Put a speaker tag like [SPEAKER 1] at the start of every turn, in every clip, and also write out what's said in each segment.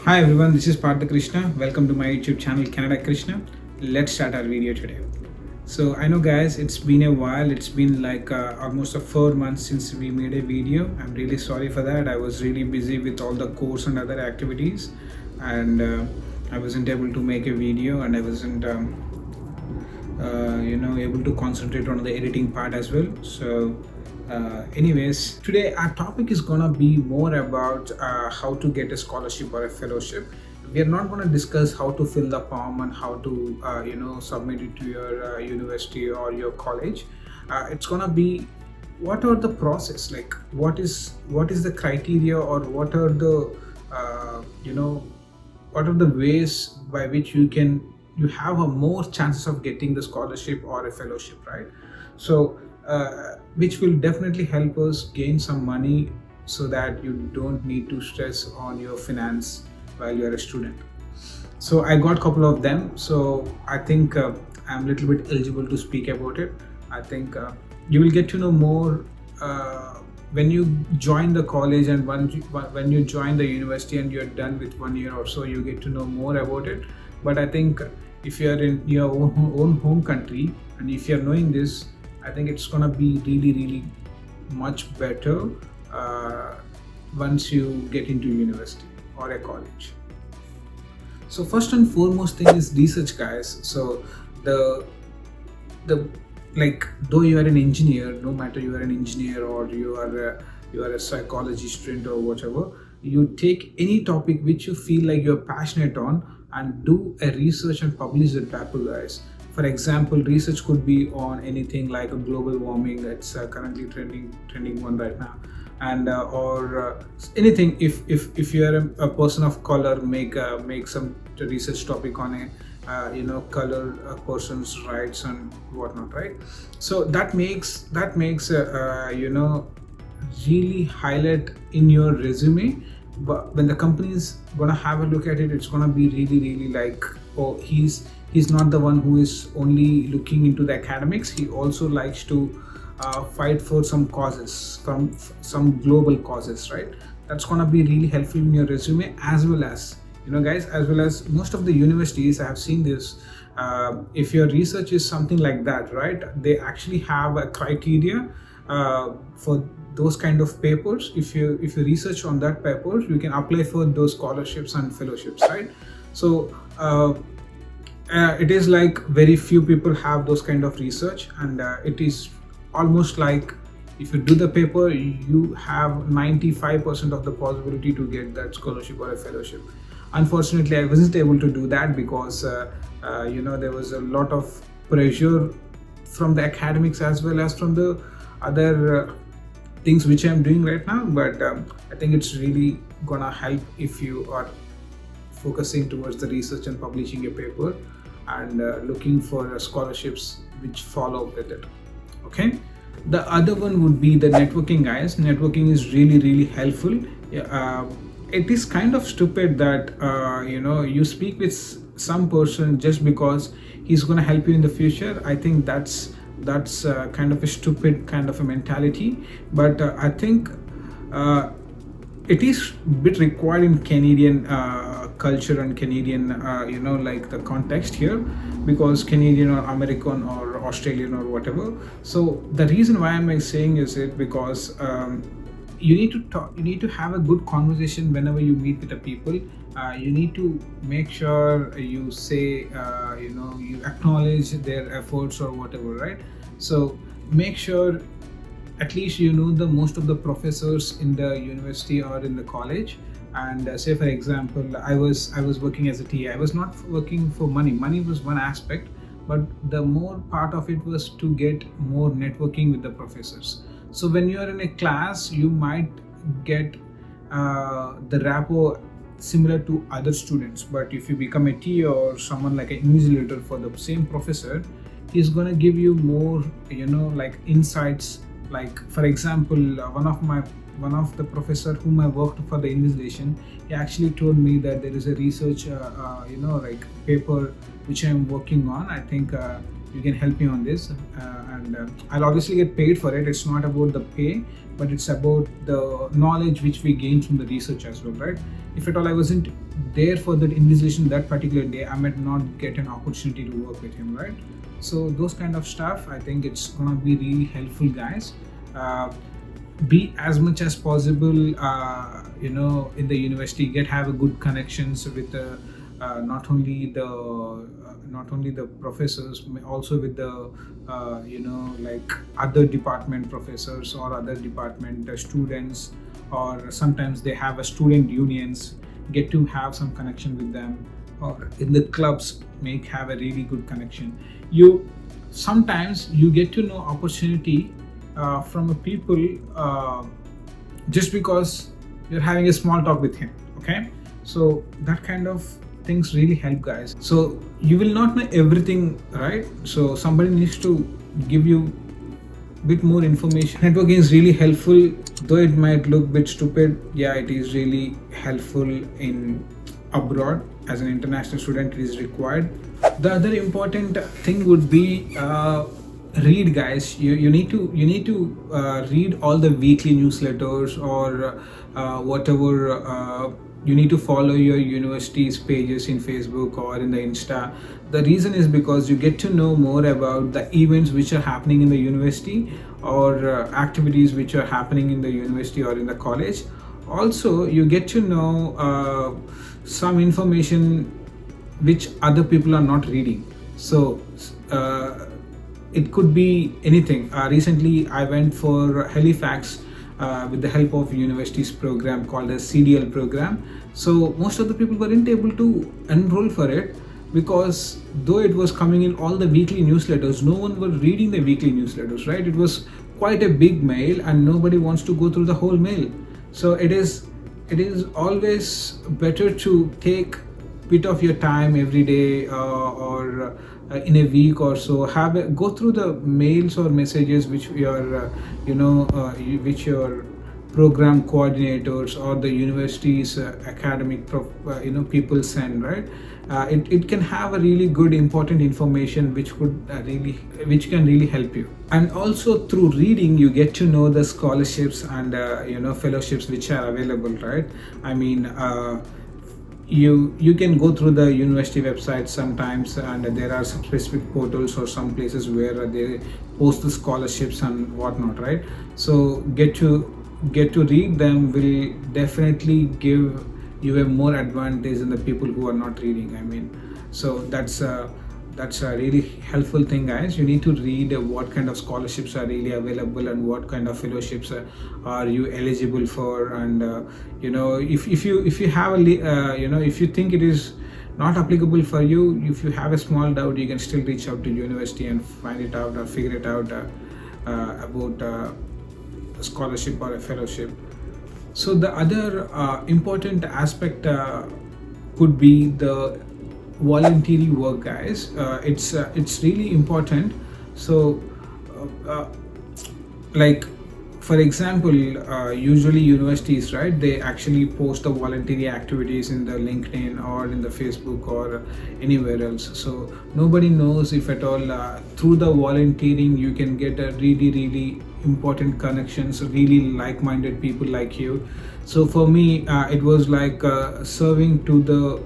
[SPEAKER 1] Hi everyone, this is Krishna. Welcome to my YouTube channel Canada Krishna. Let's start our video today. So I know guys, it's been a while. It's been like almost 4 months since we made a video. I'm really sorry for that. I was really busy with all the course and other activities, and I wasn't able to make a video, and I wasn't able to concentrate on the editing part as well. So anyways, today our topic is gonna be more about how to get a scholarship or a fellowship. We are not going to discuss how to fill the form and how to submit it to your university or your college. It's going to be what are the process, like what is the criteria, or what are the what are the ways by which you have a more chances of getting the scholarship or a fellowship, right? So which will definitely help us gain some money so that you don't need to stress on your finance while you're a student. So I got a couple of them, so I think I'm a little bit eligible to speak about it. I think you will get to know more when you join the college, and when you join the university and you're done with 1 year or so, you get to know more about it. But I think if you're in your own home country and if you're knowing this, I think it's gonna be really much better once you get into university or a college. So first and foremost thing is research, guys. So the like, though you are an engineer, no matter you are an engineer or you are a psychology student or whatever, you take any topic which you feel like you're passionate on and do a research and publish the paper, guys. For example, research could be on anything like a global warming that's currently trending one right now, and or anything. If you are a person of color, make some research topic on a color person's rights and whatnot, right? So that makes really highlight in your resume. But when the company is gonna have a look at it, it's gonna be really like, oh, he's not the one who is only looking into the academics. He also likes to fight for some causes, from some global causes, right? That's gonna be really helpful in your resume, as well as, guys, as well as most of the universities. I have seen this. If your research is something like that, right, they actually have a criteria for those kind of papers. If you research on that paper, you can apply for those scholarships and fellowships, right? So it is like very few people have those kind of research, and it is almost like if you do the paper, you have 95% of the possibility to get that scholarship or a fellowship. Unfortunately, I wasn't able to do that because there was a lot of pressure from the academics as well as from the other things which I'm doing right now. But I think it's really gonna help if you are focusing towards the research and publishing a paper and looking for scholarships which follow with it. Okay, the other one would be the networking, guys. Networking is really helpful. It is kind of stupid that you speak with some person just because he's going to help you in the future. I think that's kind of a stupid kind of a mentality. But I think it is a bit required in Canadian culture and Canadian like the context here, because Canadian or American or Australian or whatever. So the reason why I'm saying is it because you need to talk, you need to have a good conversation whenever you meet with the people. You need to make sure you say you acknowledge their efforts or whatever, right? So make sure at least the most of the professors in the university or in the college. And say for example, I was working as a TA. I was not working for money. Money was one aspect, but the more part of it was to get more networking with the professors. So when you are in a class, you might get the rapport similar to other students. But if you become a TA or someone like an invigilator for the same professor, he's going to give you more like insights. Like for example, one of the professor whom I worked for the invigilation, he actually told me that there is a research like paper which I'm working on. I think you can help me on this, and I'll obviously get paid for it. It's not about the pay, but it's about the knowledge which we gain from the research as well, right? If at all I wasn't there for that invigilation that particular day, I might not get an opportunity to work with him, right? So those kind of stuff, I think it's gonna be really helpful, guys. Be as much as possible, in the university, have a good connections with the not only the professors, also with the like other department professors or other department students, or sometimes they have a student unions. Get to have some connection with them, or in the clubs, have a really good connection. You sometimes you get to know opportunity from a people just because you're having a small talk with him. Okay, so that kind of things really help, guys. So you will not know everything, right? So somebody needs to give you bit more information. Networking is really helpful, though it might look a bit stupid. Yeah, it is really helpful in abroad. As an international student, it is required. The other important thing would be read, guys. You need to read all the weekly newsletters, or whatever. You need to follow your university's pages in Facebook or in the Insta. The reason is because you get to know more about the events which are happening in the university, or activities which are happening in the university or in the college. Also, you get to know some information which other people are not reading. So it could be anything. Recently, I went for Halifax with the help of university's program called as CDL program. So most of the people weren't able to enroll for it, because though it was coming in all the weekly newsletters, no one was reading the weekly newsletters, right? It was quite a big mail and nobody wants to go through the whole mail. So it is always better to take bit of your time every day, or in a week or so, go through the mails or messages which your which your program coordinators or the university's academic people send, right? It can have a really good important information which can really help you. And also through reading, you get to know the scholarships and fellowships which are available, right? I mean, you can go through the university website sometimes, and there are some specific portals or some places where they post the scholarships and whatnot, right? So get to read them will definitely give you a more advantage than the people who are not reading. I mean, so that's a really helpful thing, guys. You need to read what kind of scholarships are really available and what kind of fellowships are you eligible for. And if you have if you think it is not applicable for you, if you have a small doubt, you can still reach out to university and find it out or figure it out about a scholarship or a fellowship. So the other important aspect could be the volunteering work, guys. It's really important. So like for example, usually universities, right, they actually post the voluntary activities in the LinkedIn or in the Facebook or anywhere else. So nobody knows if at all through the volunteering you can get a really important connections, really like-minded people like you. So for me, it was like serving to the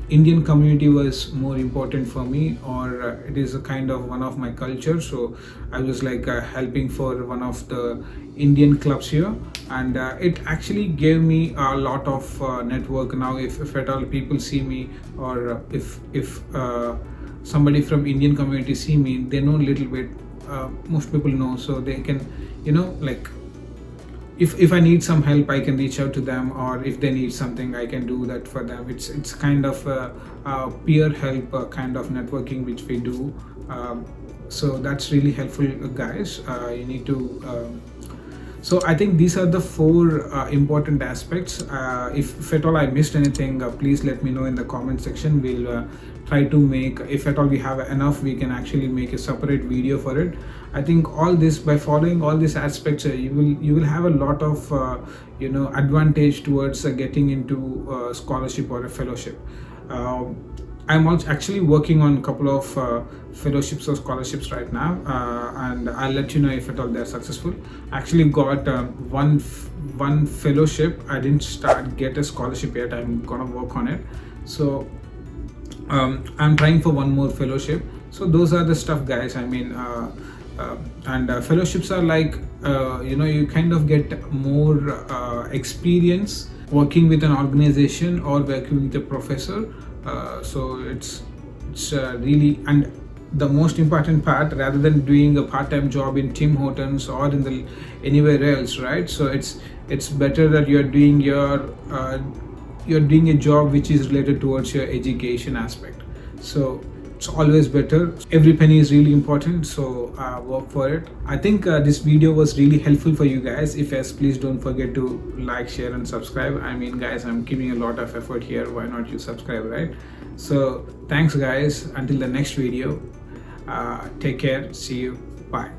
[SPEAKER 1] Indian community was more important for me, or it is a kind of one of my culture. So I was like helping for one of the Indian clubs here, and it actually gave me a lot of network. Now if at all people see me, or if somebody from Indian community see me, they know a little bit. Most people know, so they can like if I need some help, I can reach out to them, or if they need something, I can do that for them. It's kind of a peer help kind of networking which we do. So that's really helpful, guys. You need to so I think these are the four important aspects. If at all I missed anything, please let me know in the comment section. We'll try to make, if at all we have enough, we can actually make a separate video for it. I think all this, by following all these aspects, you will have a lot of advantage towards getting into scholarship or a fellowship. I'm also actually working on a couple of fellowships or scholarships right now, and I'll let you know if at all they're successful. I actually got one fellowship. I didn't get a scholarship yet. I'm gonna work on it. So I'm trying for one more fellowship. So those are the stuff, guys. I mean, fellowships are like you kind of get more experience working with an organization or working with a professor. So it's really, and the most important part, rather than doing a part-time job in Tim Hortons or in the anywhere else, right? So it's better that you're doing a job which is related towards your education aspect. So it's always better. Every penny is really important, so work for it. I think this video was really helpful for you guys. If yes, please don't forget to like, share and subscribe. I mean, guys, I'm giving a lot of effort here. Why not you subscribe, right? So thanks, guys. Until the next video, take care. See you. Bye.